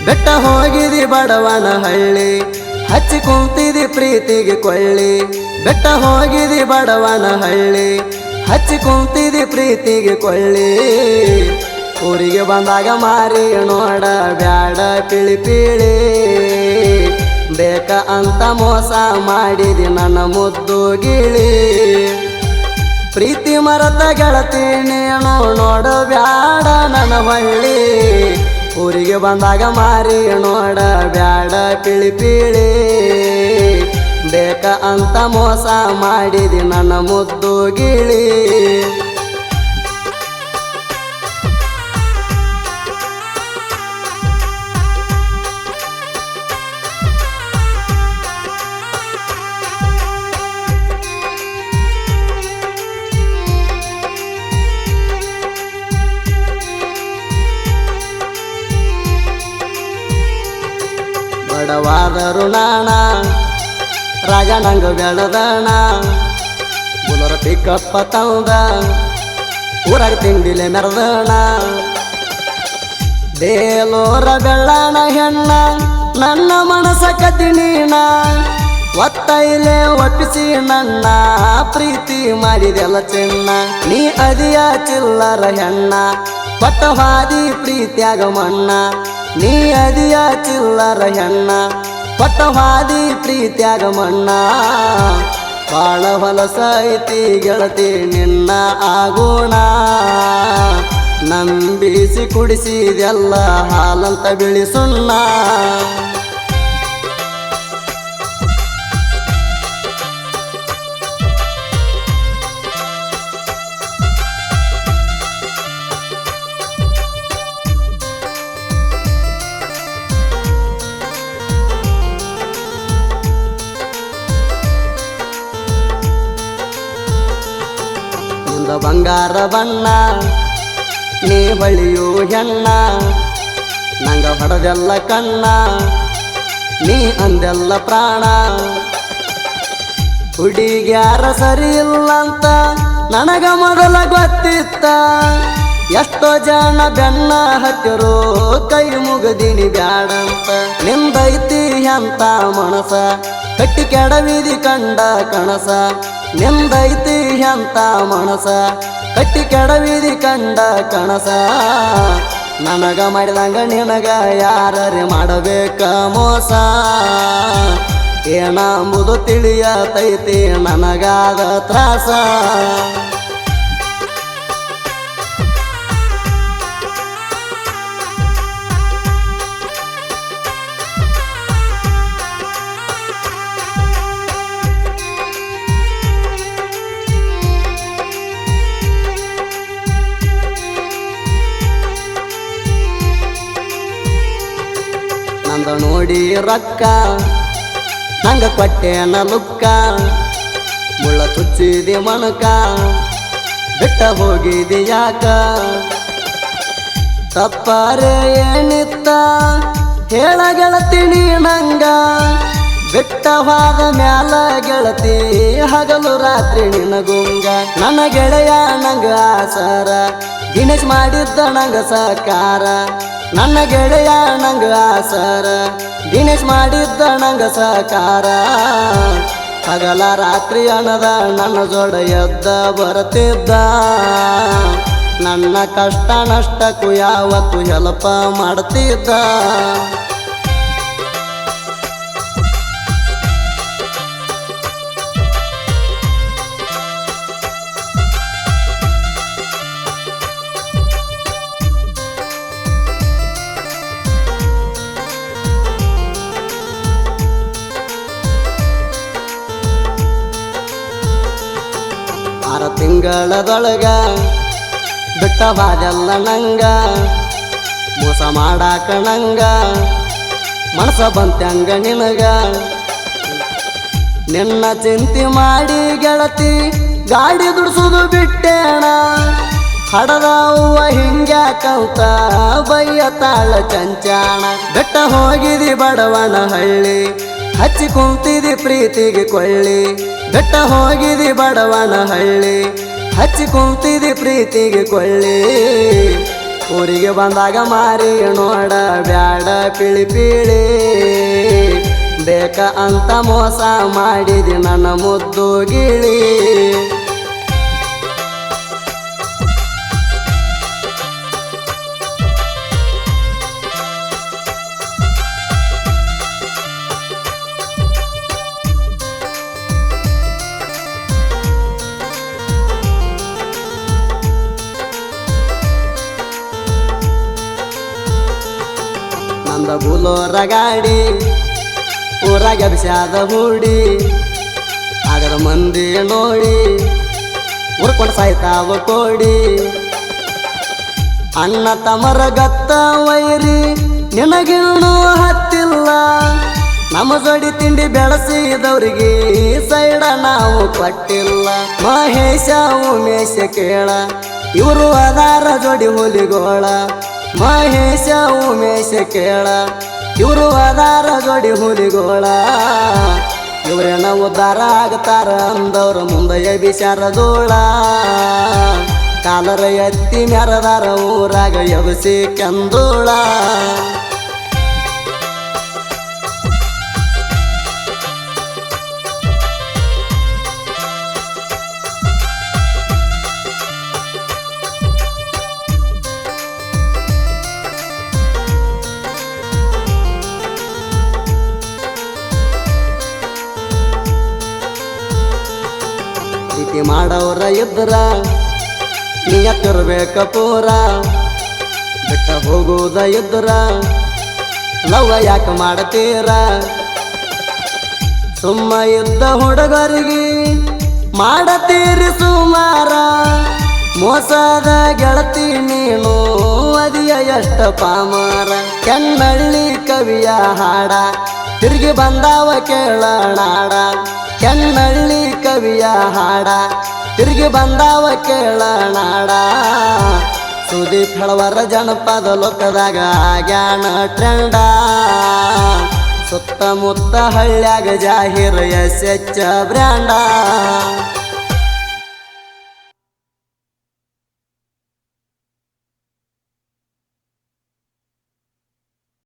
ಬೆಟ್ಟ ಹೋಗಿದಿ ಬಡವನ ಹಳ್ಳಿ ಹಚ್ಚಿ ಕುಂತಿದಿ ಪ್ರೀತಿಗೆ ಕೊಳ್ಳಿ ಬೆಟ್ಟ ಹೋಗಿದಿ ಬಡವನ ಹಳ್ಳಿ ಹಚ್ಚಿ ಕುಂತಿದಿ ಪ್ರೀತಿಗೆ ಕೊಳ್ಳಿ ಊರಿಗೆ ಬಂದಾಗ ಮಾರಿ ನೋಡ ಬ್ಯಾಡ ಪಿಳಿ ಪಿಳಿ ಬೇಕ ಅಂತ ಮೋಸ ಮಾಡಿದಿ ನನ್ನ ಮುದ್ದು ಗಿಳಿ ಪ್ರೀತಿ ಮರತ ಗೆಳತಿ ನೀನು ನೋಡು ಬ್ಯಾಡ ನನ್ನ ಹಳ್ಳಿ ಊರಿಗೆ ಬಂದಾಗ ಮಾರಿ ನೋಡ ಬ್ಯಾಡ ಪಿಳಿ ಪಿಳಿ ಬೇಕ ಅಂತ ಮೋಸ ಮಾಡಿದಿ ನನ್ನ ಮುದ್ದು ಗಿಳಿ ಬಡವಾದರು ನಾಣ ರಾಗ ನಂಗ ಬೆಳದಣ ಬುಲರ ಪಿಕಪ್ಪ ತಂದ ಊರಾಗ ತಿಂಡಿಲೆ ಮೆರದಣ ಬೇಲೋರ ಬೆಳ್ಳಣ ಹೆಣ್ಣ ನನ್ನ ಮನಸ ಕತಿ ನೀಣ ಒತ್ತೈಲೆ ಒಪ್ಪಿಸಿ ನನ್ನ ಪ್ರೀತಿ ಮಾಡಿದೆಲ್ಲ ಚಿನ್ನ ನೀ ಅದಿಯ ಚಿಲ್ಲರ ಹೆಣ್ಣ ಕೊಟ್ಟ ಹಾದಿ ಪ್ರೀತಿಯಾಗ ಮಣ್ಣ ನೀ ಅದಿಯ ಚಿಲ್ಲರ ಹೆಣ್ಣ ಕೊಟ್ಟ ಹಾದಿ ಪ್ರೀತಿಯಾಗ ಮಣ್ಣ ಬಾಳ ಹೊಲಸೈತಿ ಗೆಳತಿ ನಿನ್ನ ಆಗೋಣ ನಂಬಿಸಿ ಕುಡಿಸಿದೆಲ್ಲ ಹಾಲಂತ ಬಿಳಿ ಸುಣ್ಣ ಬಂಗಾರ ಬಣ್ಣ ನೀ ಬಳಿಯು ಹೆಣ್ಣ ನಂಗ ಹೊಡೆದೆಲ್ಲ ಕಣ್ಣ ನೀ ಅಂದೆಲ್ಲ ಪ್ರಾಣ ಹುಡುಗ್ಯಾರ ಸರಿ ಇಲ್ಲಂತ ನನಗ ಮೊದಲ ಗೊತ್ತಿತ್ತ ಎಷ್ಟೋ ಜನ ಬೆನ್ನ ಹತ್ತಿರೋ ಕೈ ಮುಗದಿನಿ ಬ್ಯಾಡಂತ ನಿಂದೈತಿ ಅಂತ ಮನಸ ಕಟ್ಟಿ ಕೆಡವಿದಿ ಕಂಡ ಕಣಸ ನಿಂದೈತಿ ಅಂತ ಮನಸ ಕಟ್ಟಿ ಕೆಡವಿದಿ ಕಂಡ ಕಣಸ ನನಗ ಮಾಡಿದಂಗ ನಿನಗ ಯಾರೇ ಮಾಡಬೇಕ ಮೋಸ ಏನಂಬುದು ತಿಳಿಯತೈತಿ ನನಗಾದ ತ್ರಾಸ ನಂದ ನೋಡಿ ರೊಕ್ಕ ನಂಗ ಕೊಟ್ಟೆನ ಲುಕ್ಕ ಮುಳ್ಳ ಚುಚ್ಚಿದಿ ಮಣಕ ಬಿಟ್ಟ ಹೋಗಿದಿ ಯಾಕ ತಪ್ಪಾರೆ ಏನಿತ್ತ ಹೇಳ ಗೆಳತಿ ನೀ ನಂಗ ಬಿಟ್ಟ ಹೋದ ಮ್ಯಾಲ ಗೆಳತಿ ಹಗಲು ರಾತ್ರಿ ನಿನಗುಂಗ ನನ್ನ ಗೆಳೆಯ ನಂಗ ಆಸರ ದಿನೇಶ್ ಮಾಡಿದ್ದ ನಂಗ ಸಕಾರ ನನ್ನ ಗೆಳೆಯ ನಂಗ ಆಸರ ದಿನೇಶ್ ಮಾಡಿದ್ದ ನಂಗ ಸಕಾರ ಹಗಲ ರಾತ್ರಿ ಅನ್ನದ ನನ್ನ ಜೋಡ ಎದ್ದ ಬರುತ್ತಿದ್ದ ನನ್ನ ಕಷ್ಟ ನಷ್ಟಕ್ಕೂ ಯಾವತ್ತು ಹೆಲ್ಪ್ ಮಾಡ್ತಿದ್ದ ತಿಂಗಳದೊಳಗ ಬಿಟ್ಟವಾದೆಲ್ಲ ನಂಗ ಮೋಸ ಮಾಡಾಕ ನಂಗ ಮನಸ ಬಂತಂಗ ನಿನಗ ನಿನ್ನ ಚಿಂತೆ ಮಾಡಿ ಗೆಳತಿ ಗಾಡಿ ದುಡ್ಸುದು ಬಿಟ್ಟೇಣ ಹಡದ ಹೂವ ಹಿಂಗ್ಯಾಕಂತ ಬಯ್ಯ ತಾಳ ಚಂಚಾಣ ಬೆಟ್ಟ ಹೋಗಿದಿ ಬಡವನ ಹಳ್ಳಿ ಹಚ್ಚಿ ಕುಂತಿದಿ ಪ್ರೀತಿಗೆ ಕೊಳ್ಳಿ ಬೆಟ್ಟ ಹೋಗಿದಿ ಬಡವನ ಹಳ್ಳಿ ಹಚ್ಚಿ ಕುಂತಿದಿ ಪ್ರೀತಿಗೆ ಕೊಳ್ಳಿ ಊರಿಗೆ ಬಂದಾಗ ಮಾರಿ ನೋಡ ಬ್ಯಾಡ ಪಿಳಿ ಪಿಳಿ ಬೇಕ ಅಂತ ಮೋಸ ಮಾಡಿದಿ ನನ್ನ ಮುದ್ದು ಗಿಳಿ. ನಂದ ಬುಲೋರ ಗಾಡಿ ಊರಾಗ ಬಿಸಾದ ಹೂಡಿ ಆಗದ ಮಂದಿ ನೋಡಿ ಉರ್ಕೊಂಡು ಸಾಯ್ತಾವ ಕೋಡಿ. ಅಣ್ಣ ತಮರ ಗತ್ತ ವೈರಿ ನಿನಗಿನ್ನೂ ಹತ್ತಿಲ್ಲ, ನಮ್ಮ ಜೋಡಿ ತಿಂಡಿ ಬೆಳೆಸಿದವ್ರಿಗೆ ಸೈಡ ನಾವು ಕೊಟ್ಟಿಲ್ಲ. ಮಹೇಶ ಉಮೇಶ ಕೇಳ ಇವರು ಅದಾರ ಜೋಡಿ ಹುಲಿಗೋಳ. ಮಹೇಶ ಉಮೇಶ ಕೇಳ ಇವರು ಅದಾರ ಜೋಡಿ ಹುಲಿಗೋಳ. ಇವರೇನ ಉದ್ಧಾರ ಆಗ್ತಾರ ಅಂದವ್ರ ಮುಂದೆ ಬಿಸಾರದೋಳ. ಕಾಲರ ಎತ್ತಿ ಮೆರದಾರ ಊರಾಗ ಎಬಸಿ ಕೆಂದೋಳ. ಪ್ರೀತಿ ಮಾಡವ್ರ ಇದ್ರ ನಿಯತ್ತಿರ್ಬೇಕ ಪೂರ, ಬಿಟ್ಟ ಹೋಗುವುದ ಇದ್ರ ಲವ್ ಯಾಕೆ ಮಾಡತೀರ. ಸುಮ್ಮ ಇದ್ದ ಹುಡುಗರಿಗೆ ಮಾಡತೀರಿ ಸುಮಾರ, ಮೋಸದ ಗೆಳತಿ ನೀನು ಅದಿಯ ಎಷ್ಟ ಪಾಮಾರ. ಕೆನ್ನಳ್ಳಿ ಕವಿಯ ಹಾಡ ತಿರುಗಿ ಬಂದಾವ ಕೇಳನಾಡ. ಕೆನ್ನಳ್ಳಿ ಕವಿಯ ಹಾಡ ತಿರುಗಿ ಬಂದಾವ ಕೇಳನಾಡ. ಸುದೀಪ್ ಹೇಳವರ ಜನಪದ ಲೋಕದಾಗ ಆಗ್ಯಾನ ಟ್ರೆಂಡ. ಸುತ್ತಮುತ್ತ ಹಳ್ಳ್ಯಾಗ ಜಾಹೀರ್ ಎಸ್ ಎಚ್ ಬ್ರ್ಯಾಂಡ.